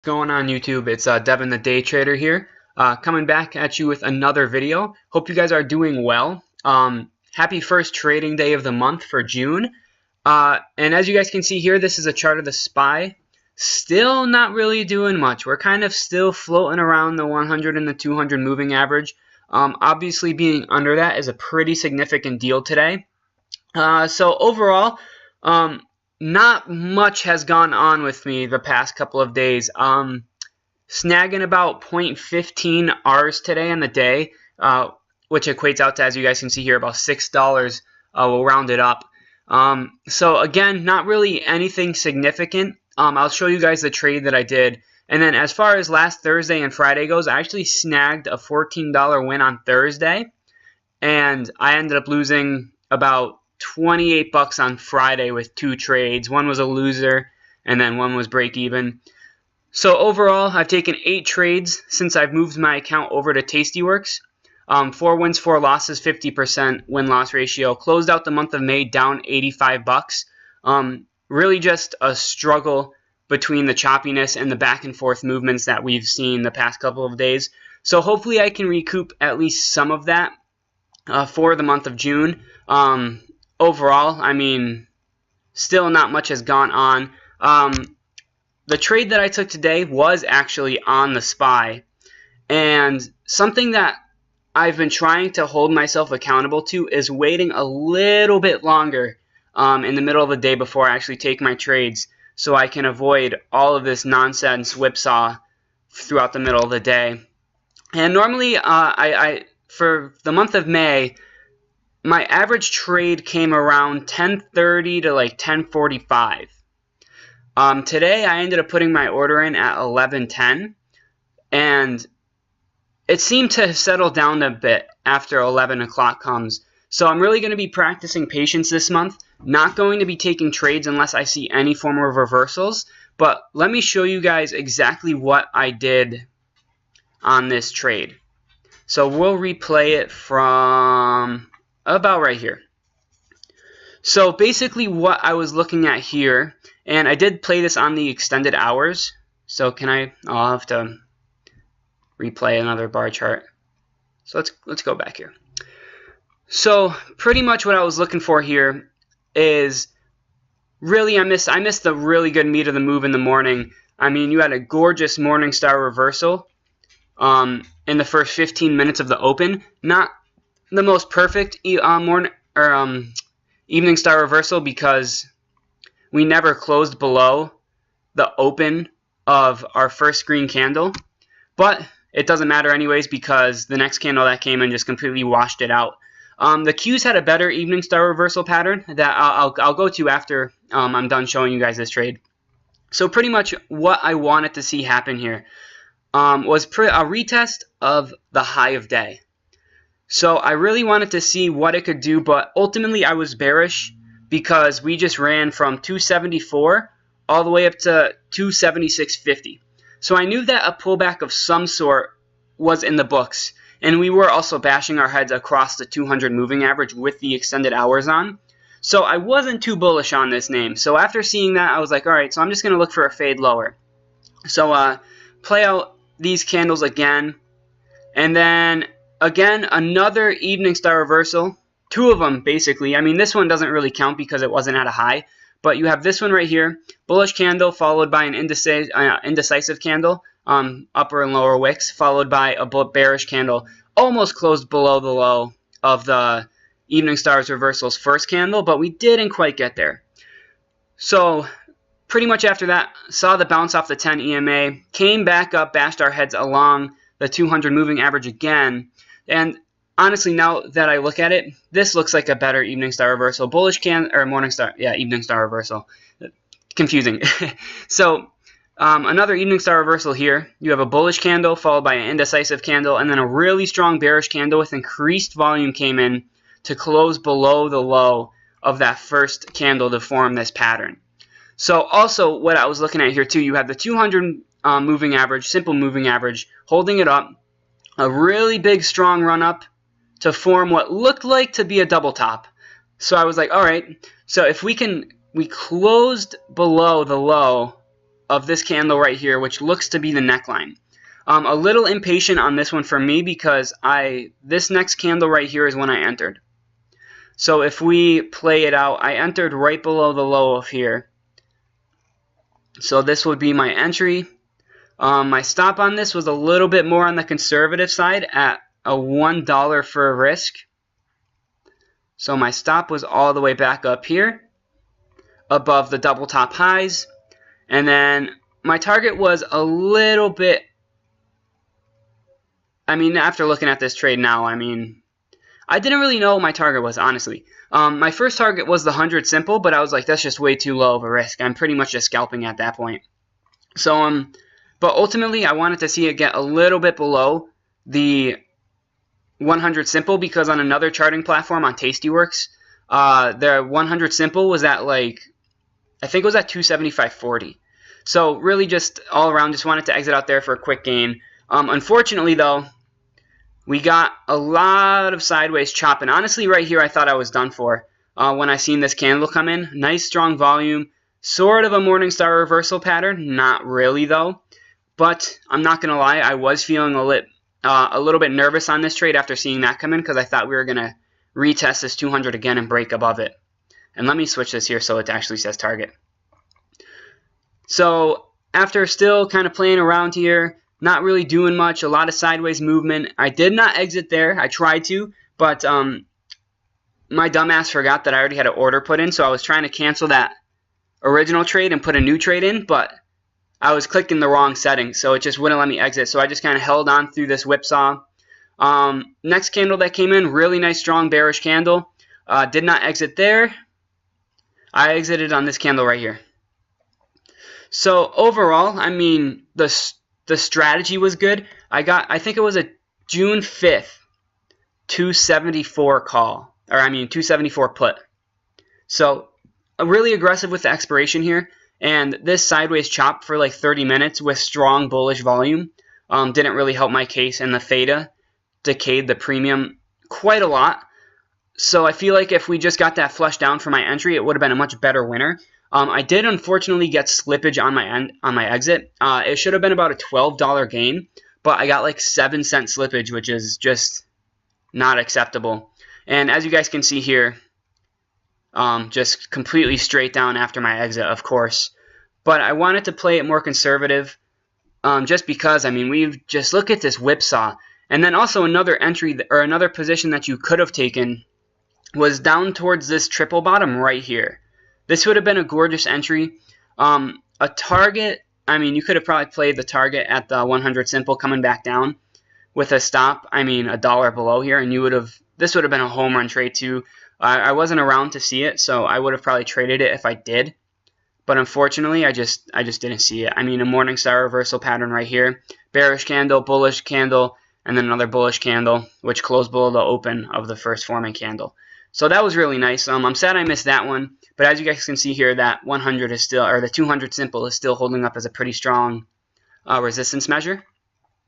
Going on YouTube? It's Devin the Day Trader here, coming back at you with another video. Hope you guys are doing well. Happy first trading day of the month for June. And as you guys can see here, this is a chart of the SPY. Still not really doing much. We're kind of still floating around the 100 and the 200 moving average. Obviously being under that is a pretty significant deal today. So overall, not much has gone on with me the past couple of days. Snagging about 0.15 Rs today on the day, which equates out to, as you guys can see here, about $6. We'll round it up. So again, not really anything significant. I'll show you guys the trade that I did. And then as far as last Thursday and Friday goes, I actually snagged a $14 win on Thursday. And I ended up losing about 28 bucks on Friday with two trades. One was a loser and then one was break even. So overall, I've taken 8 trades since I've moved my account over to Tastyworks. 4 wins, 4 losses, 50% win-loss ratio. Closed out the month of May down 85 bucks. Really just a struggle between the choppiness and the back and forth movements that we've seen the past couple of days. So hopefully I can recoup at least some of that for the month of June. Overall, I mean, still not much has gone on. The trade that I took today was actually on the SPY, and something that I've been trying to hold myself accountable to is waiting a little bit longer in the middle of the day before I actually take my trades, so I can avoid all of this nonsense whipsaw throughout the middle of the day. And normally, for the month of May, my average trade came around 10:30 to like 10:45. Today I ended up putting my order in at 11:10, and it seemed to settle down a bit after 11 o'clock comes. So I'm really going to be practicing patience this month. Not going to be taking trades unless I see any form of reversals. But let me show you guys exactly what I did on this trade. So we'll replay it from about right here. So basically what I was looking at here, and I did play this on the extended hours, so I'll have to replay another bar chart. So let's go back here. So pretty much what I was looking for here is really I missed the really good meat of the move in the morning. I mean, you had a gorgeous morning star reversal in the first 15 minutes of the open. Not the most perfect evening star reversal because we never closed below the open of our first green candle, but it doesn't matter anyways because the next candle that came in just completely washed it out. The Qs had a better evening star reversal pattern that I'll go to after I'm done showing you guys this trade. So pretty much what I wanted to see happen here was a retest of the high of day. So I really wanted to see what it could do, but ultimately I was bearish because we just ran from 274 all the way up to 276.50. So I knew that a pullback of some sort was in the books, and we were also bashing our heads across the 200 moving average with the extended hours on. So I wasn't too bullish on this name. So after seeing that, I was like, all right, so I'm just going to look for a fade lower. So play out these candles again, and then again, another evening star reversal. 2 of them, basically. I mean, this one doesn't really count because it wasn't at a high. But you have this one right here. Bullish candle followed by an indecisive candle, upper and lower wicks, followed by a bearish candle. Almost closed below the low of the evening stars reversal's first candle, but we didn't quite get there. So pretty much after that, saw the bounce off the 10 EMA, came back up, bashed our heads along the 200 moving average again. And honestly, now that I look at it, this looks like a better evening star reversal. Morning star, yeah, evening star reversal. Confusing. So another evening star reversal here. You have a bullish candle followed by an indecisive candle, and then a really strong bearish candle with increased volume came in to close below the low of that first candle to form this pattern. So also what I was looking at here too, you have the 200 moving average, simple moving average, holding it up. A really big strong run up to form what looked like to be a double top. So I was like, all right, so if we closed below the low of this candle right here, which looks to be the neckline. A little impatient on this one for me because this next candle right here is when I entered. So if we play it out, I entered right below the low of here. So this would be my entry. My stop on this was a little bit more on the conservative side at a $1 for a risk. So my stop was all the way back up here above the double top highs. And then my target was a little bit, after looking at this trade now, I didn't really know what my target was, honestly. My first target was the 100 simple, but I was like, that's just way too low of a risk. I'm pretty much just scalping at that point. So, but ultimately, I wanted to see it get a little bit below the 100 simple because on another charting platform on Tastyworks, the 100 simple was at I think it was at 275.40. So really just all around, just wanted to exit out there for a quick gain. Unfortunately, though, we got a lot of sideways chop, and honestly right here I thought I was done for when I seen this candle come in. Nice strong volume, sort of a Morningstar reversal pattern, not really though, but I'm not going to lie, I was feeling a little bit nervous on this trade after seeing that come in because I thought we were going to retest this 200 again and break above it. And let me switch this here so it actually says target. So after still kind of playing around here, not really doing much, a lot of sideways movement. I did not exit there. I tried to, but my dumbass forgot that I already had an order put in, so I was trying to cancel that original trade and put a new trade in, but I was clicking the wrong setting, so it just wouldn't let me exit. So I just kind of held on through this whipsaw. Next candle that came in, really nice strong bearish candle. Did not exit there. I exited on this candle right here. So overall, the strategy was good. I think it was a June 5th 274 call, or 274 put. So really aggressive with the expiration here, and this sideways chop for like 30 minutes with strong bullish volume didn't really help my case, and the theta decayed the premium quite a lot. So I feel like if we just got that flush down for my entry, it would have been a much better winner. I did unfortunately get slippage on my exit. It should have been about a $12 gain, but I got like 7-cent slippage, which is just not acceptable. And as you guys can see here, just completely straight down after my exit, of course. But I wanted to play it more conservative, just because we've just look at this whipsaw. And then also another entry or another position that you could have taken was down towards this triple bottom right here. This would have been a gorgeous entry. A target, you could have probably played the target at the 100 simple coming back down with a stop, $1 below here, and this would have been a home run trade too. I wasn't around to see it, so I would have probably traded it if I did. But unfortunately, I just didn't see it. A Morningstar reversal pattern right here. Bearish candle, bullish candle, and then another bullish candle, which closed below the open of the first forming candle. So that was really nice. I'm sad I missed that one. But as you guys can see here, that 100 is still, or the 200 simple is still holding up as a pretty strong resistance measure.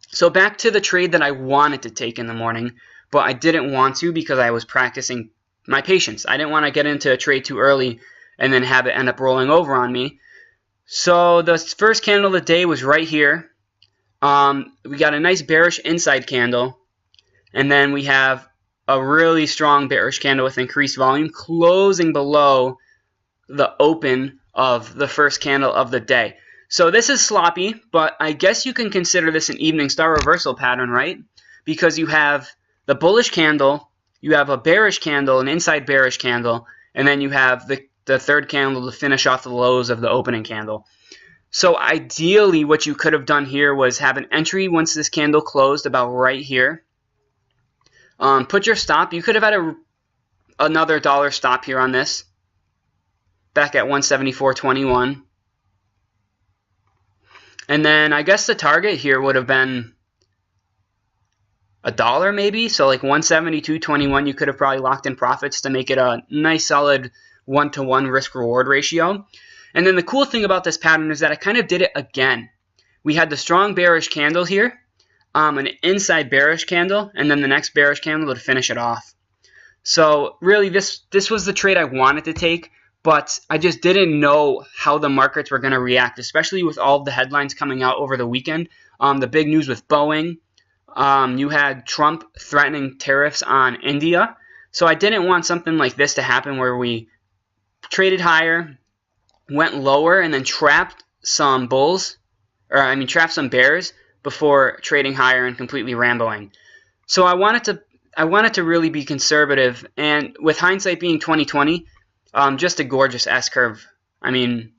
So back to the trade that I wanted to take in the morning, but I didn't want to because I was practicing my patience. I didn't want to get into a trade too early and then have it end up rolling over on me. So the first candle of the day was right here. We got a nice bearish inside candle, and then we have a really strong bearish candle with increased volume closing below the open of the first candle of the day. So this is sloppy, but I guess you can consider this an evening star reversal pattern, right? Because you have the bullish candle, you have a bearish candle, an inside bearish candle, and then you have the third candle to finish off the lows of the opening candle. So ideally what you could have done here was have an entry once this candle closed about right here. Put your stop. You could have had another dollar stop here on this, back at 174.21. And then I guess the target here would have been $1 maybe, so like 172.21. You could have probably locked in profits to make it a nice solid 1-to-1 risk-reward ratio. And then the cool thing about this pattern is that I kind of did it again. We had the strong bearish candle here, an inside bearish candle, and then the next bearish candle to finish it off. So really this was the trade I wanted to take, but I just didn't know how the markets were going to react, especially with all of the headlines coming out over the weekend. The big news with Boeing. You had Trump threatening tariffs on India. So I didn't want something like this to happen where we traded higher, went lower, and then trapped some trapped some bears before trading higher and completely ramboing. So I wanted to really be conservative, and with hindsight being 2020, just a gorgeous S-curve. I mean,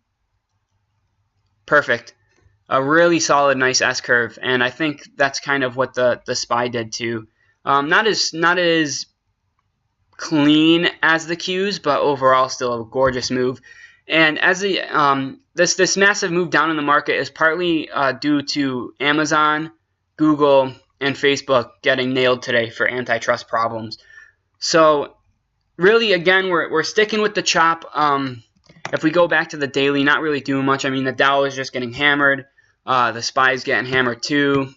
perfect. A really solid, nice S-curve, and I think that's kind of what the SPY did too. Not as clean as the Qs, but overall still a gorgeous move. And as this massive move down in the market is partly due to Amazon, Google, and Facebook getting nailed today for antitrust problems. So really, again, we're sticking with the chop. If we go back to the daily, not really doing much. I mean, the Dow is just getting hammered. The SPY is getting hammered too.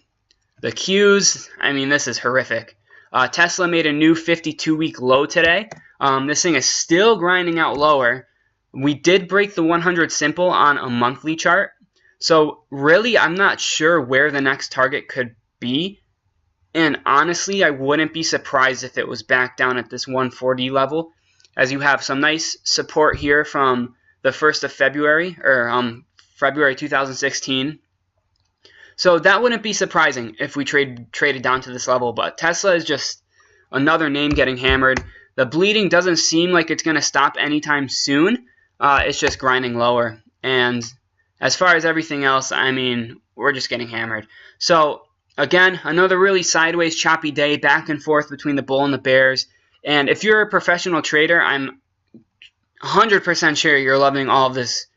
The Qs, I mean, this is horrific. Tesla made a new 52-week low today. This thing is still grinding out lower. We did break the 100 simple on a monthly chart. So really, I'm not sure where the next target could be. And honestly, I wouldn't be surprised if it was back down at this 140 level, as you have some nice support here from the 1st of February, or February 2016. So that wouldn't be surprising if we traded down to this level. But Tesla is just another name getting hammered. The bleeding doesn't seem like it's going to stop anytime soon. It's just grinding lower. And as far as everything else, I mean, we're just getting hammered. So again, another really sideways choppy day, back and forth between the bull and the bears. And if you're a professional trader, I'm 100% sure you're loving all of this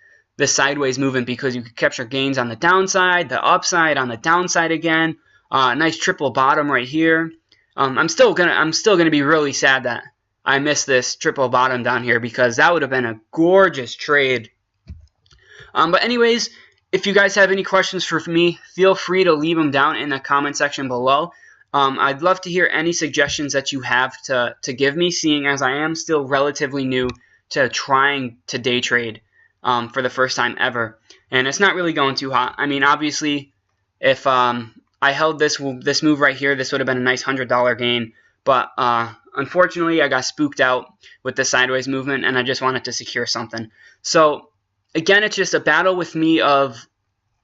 sideways movement, because you could capture gains on the downside, the upside, on the downside again. Nice triple bottom right here. I'm still gonna be really sad that I missed this triple bottom down here, because that would have been a gorgeous trade. But anyways, if you guys have any questions for me, feel free to leave them down in the comment section below. I'd love to hear any suggestions that you have to give me, seeing as I am still relatively new to trying to day trade for the first time ever. And it's not really going too hot. I mean, obviously, if I held this move right here, this would have been a nice $100 gain. But unfortunately, I got spooked out with the sideways movement, and I just wanted to secure something. So again, it's just a battle with me of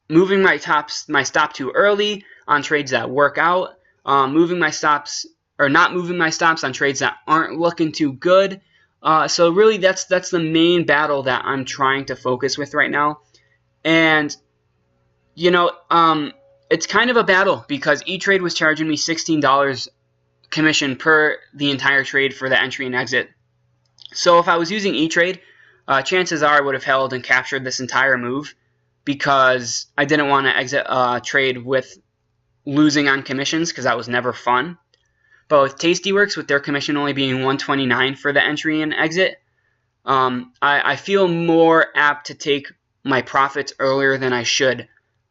moving my stop too early on trades that work out, moving my stops or not moving my stops on trades that aren't looking too good. So really, that's the main battle that I'm trying to focus with right now. And you know, it's kind of a battle, because E-Trade was charging me $16 commission per the entire trade for the entry and exit. So if I was using E-Trade, chances are I would have held and captured this entire move, because I didn't want to exit a trade with losing on commissions, because that was never fun. But with Tastyworks, with their commission only being $129 for the entry and exit, I feel more apt to take my profits earlier than I should,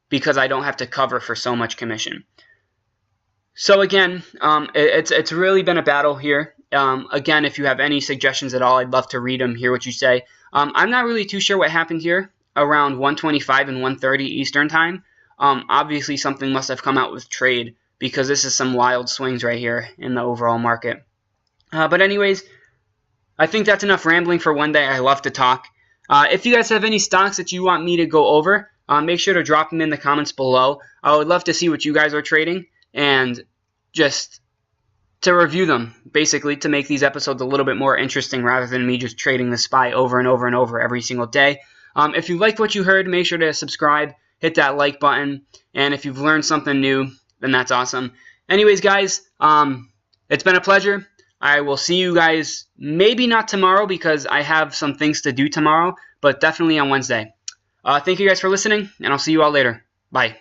because I don't have to cover for so much commission. So again, it's really been a battle here. Again, if you have any suggestions at all, I'd love to read them, hear what you say. I'm not really too sure what happened here around 125 and 130 Eastern time. Obviously, something must have come out with trade, because this is some wild swings right here in the overall market. But anyways, I think that's enough rambling for one day. I love to talk. If you guys have any stocks that you want me to go over, make sure to drop them in the comments below. I would love to see what you guys are trading, and just to review them, basically, to make these episodes a little bit more interesting rather than me just trading the SPY over and over and over every single day. If you liked what you heard, make sure to subscribe, hit that like button, and if you've learned something new, then that's awesome. Anyways, guys, it's been a pleasure. I will see you guys maybe not tomorrow, because I have some things to do tomorrow, but definitely on Wednesday. Thank you guys for listening, and I'll see you all later. Bye.